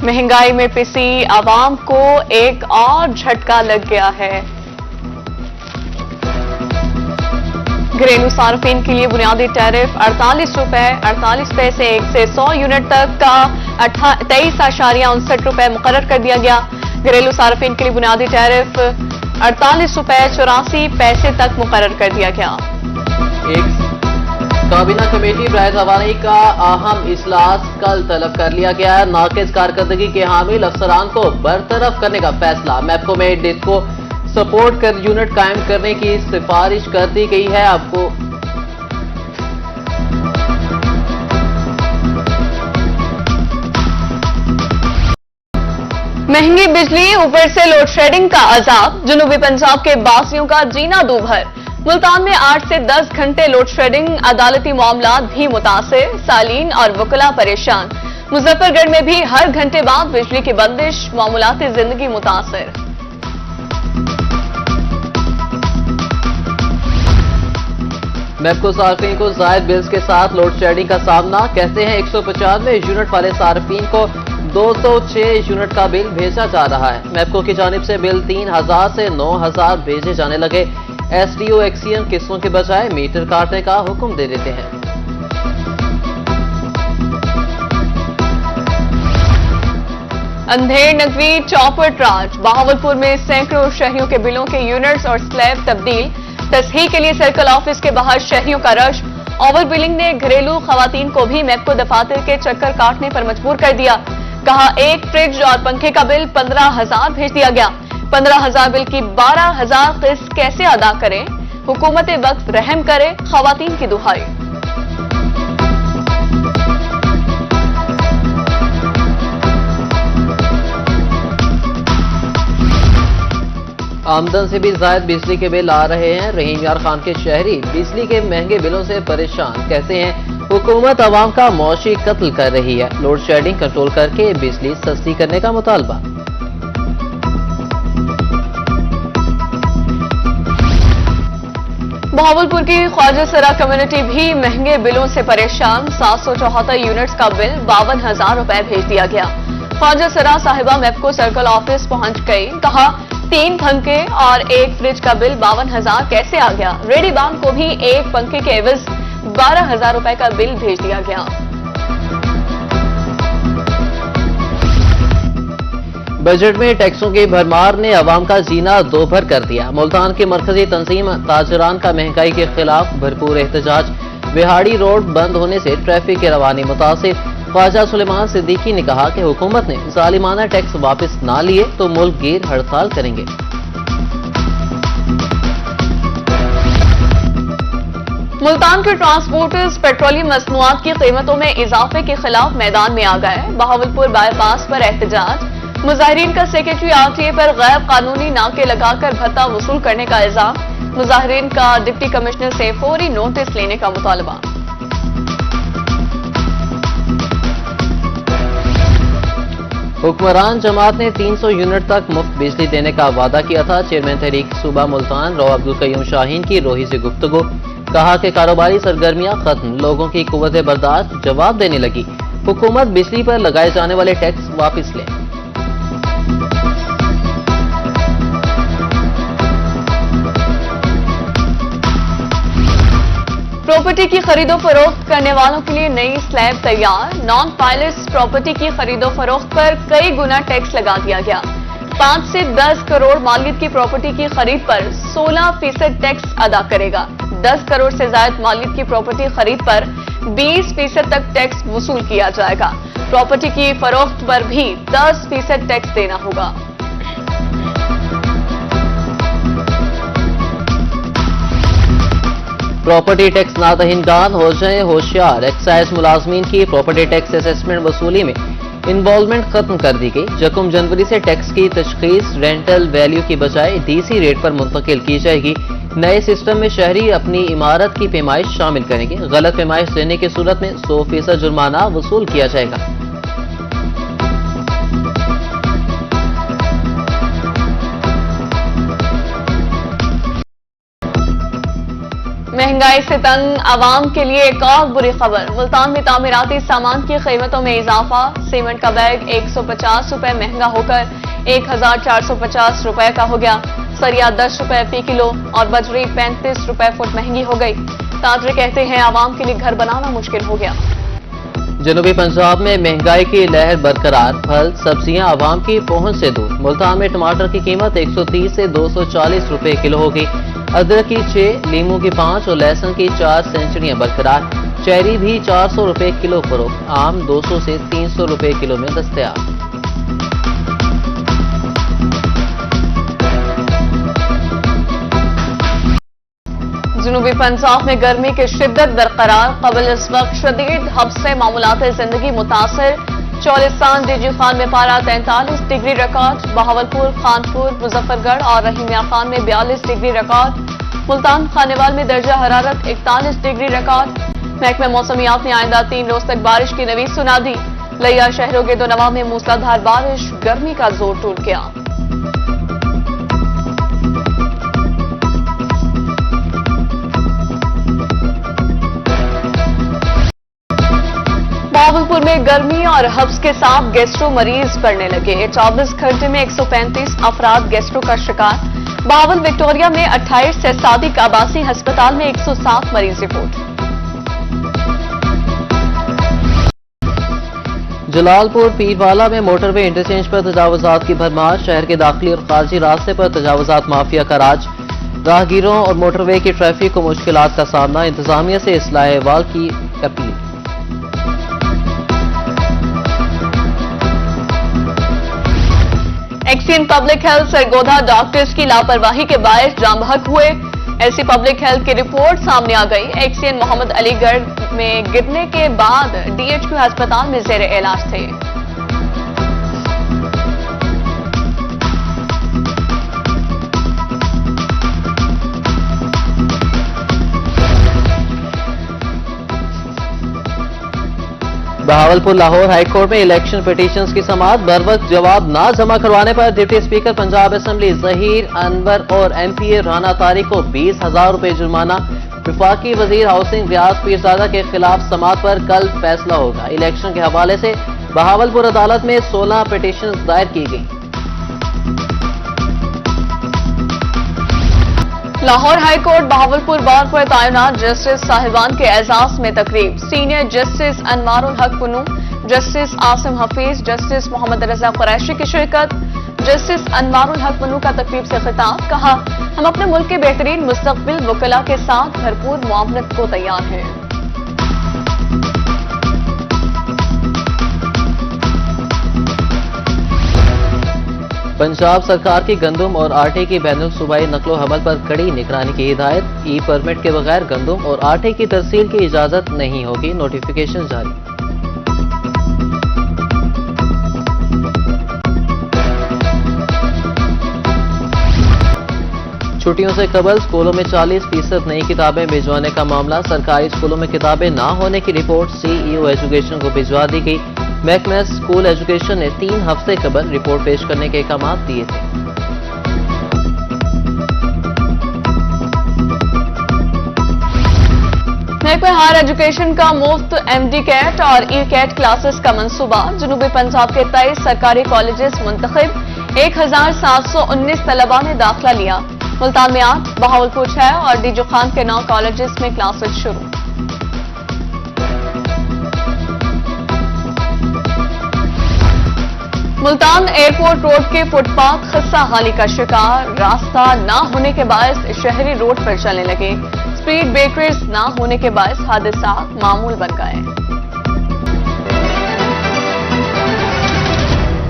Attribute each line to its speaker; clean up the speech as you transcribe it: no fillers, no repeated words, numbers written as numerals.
Speaker 1: महंगाई में पिसी आवाम को एक और झटका लग गया है। घरेलू सार्फिन के लिए बुनियादी टैरिफ 48 रुपए 48 पैसे 1 से 100 यूनिट तक का 23.59 रुपए मुकर्रर कर दिया गया। घरेलू सार्फिन के लिए बुनियादी टैरिफ 48 रुपए 84 पैसे तक मुकर्रर कर दिया गया।
Speaker 2: एक काबीना कमेटी बराए रवानी का अहम इजलास कल तलब कर लिया गया है। नाकिस कारकर्दगी के हामिल अफसरान को बरतरफ करने का फैसला। मैपको में डिस्क को सपोर्ट कर यूनिट कायम करने की सिफारिश कर दी गई है। आपको
Speaker 1: महंगी बिजली, ऊपर से लोड शेडिंग का अजाब, जनूबी पंजाब के बासियों का जीना दूभर। मुल्तान में 8 से 10 घंटे लोड शेडिंग, अदालती मामला भी मुतासिर, सालीन और वकला परेशान। मुजफ्फरगढ़ में भी हर घंटे बाद बिजली की बंदिश, मामूलाती जिंदगी मुतासिर।
Speaker 2: मैपको सार्फिन को जायद बिल्स के साथ लोड शेडिंग का सामना। कहते हैं 195 यूनिट वाले सार्फिन को 206 यूनिट का बिल भेजा जा रहा है। मैपको की जानिब से बिल 3000 से 9000 भेजे जाने लगे। एसडीओ एक्सीएम किस्तों के बजाय मीटर काटने का हुक्म दे देते हैं।
Speaker 1: अंधेर नगरी चौपट राज, बहावलपुर में सैकड़ों शहरियों के बिलों के यूनिट्स और स्लैब तब्दील। तस्हीह के लिए सर्कल ऑफिस के बाहर शहरियों का रश। ओवर बिलिंग ने घरेलू खवातीन को भी मैपको दफातर के चक्कर काटने पर मजबूर कर दिया। कहा एक फ्रिज और पंखे का बिल 15,000 भेज दिया गया। 15,000 बिल की 12,000 किस्त कैसे अदा करें? हुकूमत वक्त रहम करे, खवातीन की दुहाई।
Speaker 2: आमदन से भी जायद बिजली के बिल आ रहे हैं। रहीम यार खान के शहरी बिजली के महंगे बिलों से परेशान। कहते हैं हुकूमत आवाम का मौशी कत्ल कर रही है। लोड शेडिंग कंट्रोल करके बिजली सस्ती करने का मुतालबा।
Speaker 1: बहावलपुर की ख्वाजा सरा कम्युनिटी भी महंगे बिलों से परेशान। 774 यूनिट्स का बिल 52,000 रुपए भेज दिया गया। ख्वाजा सरा साहिबा मैपको सर्कल ऑफिस पहुंच गई। कहा 3 पंखे और 1 फ्रिज का बिल 52,000 कैसे आ गया? रेडी बाम को भी 1 पंखे के एवज 12,000 रुपए का बिल भेज दिया गया।
Speaker 2: बजट में टैक्सों की भरमार ने अवाम का जीना दोभर कर दिया। मुल्तान की मरकजी तंजीम ताजरान का महंगाई के खिलाफ भरपूर एहतजाज। बिहाड़ी रोड बंद होने से ट्रैफिक की रवानी मुतासिर। ख्वाजा सुलेमान सिद्दीकी ने कहा कि हुकूमत ने जालिमाना टैक्स वापस ना लिए तो मुल्क गिर हड़ताल करेंगे।
Speaker 1: मुल्तान के ट्रांसपोर्टर्स पेट्रोलियम मसनूआत की कीमतों में इजाफे के खिलाफ मैदान में आ गए। बहावलपुर बाईपास पर एहतजाज। मुजाहिरीन का सेक्रेटरी आरटीए पर गैर कानूनी नाके लगाकर भत्ता वसूल करने का इल्जाम। मुजाहिरीन का डिप्टी कमिश्नर से फौरी नोटिस लेने का मुतालबा।
Speaker 2: हुक्मरान जमात ने 300 यूनिट तक मुफ्त बिजली देने का वादा किया था। चेयरमैन तहरीक सूबा मुल्तान रौ अब्दुल कयूम शाहीन की रोही से गुफ्तगू। कहा कि कारोबारी सरगर्मियां खत्म, लोगों की कुव्वत बर्दाश्त जवाब देने लगी। हुकूमत बिजली पर लगाए जाने वाले टैक्स वापस ले।
Speaker 1: प्रॉपर्टी की खरीदो फरोख्त करने वालों के लिए नई स्लैब तैयार। नॉन पायलट्स प्रॉपर्टी की खरीदो फरोख्त पर कई गुना टैक्स लगा दिया गया। 5 से 10 करोड़ मालियत की प्रॉपर्टी की खरीद पर 16% टैक्स अदा करेगा। 10 करोड़ से ज्यादा मालियत की प्रॉपर्टी खरीद पर 20% तक टैक्स वसूल किया जाएगा। प्रॉपर्टी की फरोख्त पर भी 10% टैक्स देना होगा।
Speaker 2: प्रॉपर्टी टैक्स नादहिंदान हो जाए होशियार। एक्साइज मुलाजमीन की प्रॉपर्टी टैक्स असेसमेंट वसूली में इन्वॉल्वमेंट खत्म कर दी गई। यकम जनवरी से टैक्स की तशखीस रेंटल वैल्यू की बजाय डीसी रेट पर मुंतकिल की जाएगी। नए सिस्टम में शहरी अपनी इमारत की पैमाइश शामिल करेंगे। गलत पैमाइश देने की सूरत में 100% जुर्माना वसूल किया जाएगा।
Speaker 1: महंगाई महंगाई से तंग आवाम के लिए एक और बुरी खबर। मुल्तान में तामीराती सामान की कीमतों में इजाफा। सीमेंट का बैग 150 रुपए महंगा होकर 1450 रुपए का हो गया। सरिया 10 रुपए फी किलो और बजरी 35 रुपए फुट महंगी हो गई। ताजरे कहते हैं आवाम के लिए घर बनाना मुश्किल हो गया।
Speaker 2: जनूबी पंजाब में महंगाई की लहर बरकरार। फल सब्जियां आवाम की पहुंच से दूर। मुल्तान में टमाटर की कीमत 130 से 240 रुपए किलो हो गई। अदरक की 6, लीमू की 5 और लहसुन की 4 सेंचुरियां बरकरार। चेरी भी 400 रुपए किलो फरोख्त। आम 200 से 300 रुपए किलो में दस्तयाब।
Speaker 1: जनूबी पंजाब में गर्मी की शिद्दत बरकरार। कबल इस वक्त शदीद हब्से मामूलात जिंदगी मुतासर। चौलिस्तान डीजी खान में पारा 43 डिग्री रिकॉर्ड। बहावलपुर, खानपुर, मुजफ्फरगढ़ और रहीमिया खान में 42 डिग्री रिकॉर्ड। मुल्तान खानेवाल में दर्जा हरारत 41 डिग्री रिकॉर्ड। महकमा मौसमियात ने आइंदा 3 रोज तक बारिश की नवीद सुना दी। लिया शहरों के 2 नवा में मूसलाधार बारिश। गर्मी का जोर टूट गया। बहावलपुर में गर्मी और हब्स के साथ गैस्ट्रो मरीज बढ़ने लगे। 24 घंटे में 135 अफराद गैस्ट्रो का शिकार। बहावल विक्टोरिया में 28 से सादिक आबासी अस्पताल में 107 मरीज रिपोर्ट।
Speaker 2: जलालपुर पीरवाला में मोटरवे इंटरचेंज पर तजावुजात की भरमार। शहर के दाखिली और खारजी रास्ते पर तजावुजात माफिया का राज। राहगीरों और मोटरवे की ट्रैफिक को मुश्किलात का सामना। इंतजामिया से इस्लाह अहवाल की appeal.
Speaker 1: XEN public health Sargodha doctors की लापरवाही के बायस जाम बहक हुए। ऐसी पब्लिक हेल्थ की रिपोर्ट सामने आ गई। एक्सीएन मोहम्मद अलीगढ़ में गिरने के बाद डीएचक्यू अस्पताल में जेर इलाज थे।
Speaker 2: बहावलपुर लाहौर हाईकोर्ट में इलेक्शन पिटीशंस की समाअत। बर वक्त जवाब ना जमा करवाने पर deputy speaker Punjab assembly Zaheer Anwar और एमपीए राना तारिक को 20,000 रुपए जुर्माना। विफाकी वजीर हाउसिंग रियाज पीरजादा के खिलाफ समाअत पर कल फैसला होगा। इलेक्शन के हवाले से बहावलपुर अदालत में 16 पिटीशंस दायर की गई।
Speaker 1: लाहौर हाईकोर्ट बहावलपुर बार पर तैनात जस्टिस साहिबान के एजाज में तकरीब। सीनियर जस्टिस अनवारुल हक पुनू, जस्टिस आसिम हफीज, जस्टिस मोहम्मद रजा कुरैशी की शिरकत। जस्टिस अनवारुल हक पुनू का तकरीब से खिताब। कहा, हम अपने मुल्क के बेहतरीन मुस्तकबिल वकला के साथ भरपूर मुआवनत को तैयार हैं।
Speaker 2: पंजाब सरकार की गंदम और आटे की बैनुल सूबाई नकलो हमल पर कड़ी निगरानी की हिदायत। ई परमिट के बगैर गंदम और आटे की तरसील की इजाजत नहीं होगी। नोटिफिकेशन जारी। छुट्टियों से कबल स्कूलों में 40% नई किताबें भिजवाने का मामला। सरकारी स्कूलों में किताबें ना होने की रिपोर्ट सीईओ एजुकेशन को भिजवा दी गई। महकमा स्कूल एजुकेशन ने 3 हफ्ते कबल रिपोर्ट पेश करने के अहकाम दिए थे।
Speaker 1: महकमा हायर एजुकेशन का मुफ्त एमडी कैट और ई कैट क्लासेस का मंसूबा। जनूबी पंजाब के 23 सरकारी कॉलेजेस मुंतखब। 1719 तलबा ने दाखिला लिया। मुल्तान में 8, बहावलपुर 6 और डीजो खान के 9 कॉलेजेस में क्लासेस शुरू। मुल्तान एयरपोर्ट रोड के फुटपाथ खस्ता हाली का शिकार। रास्ता ना होने के बायस शहरी रोड पर चलने लगे। स्पीड ब्रेकर्स ना होने के बायस हादसा मामूल बन गए।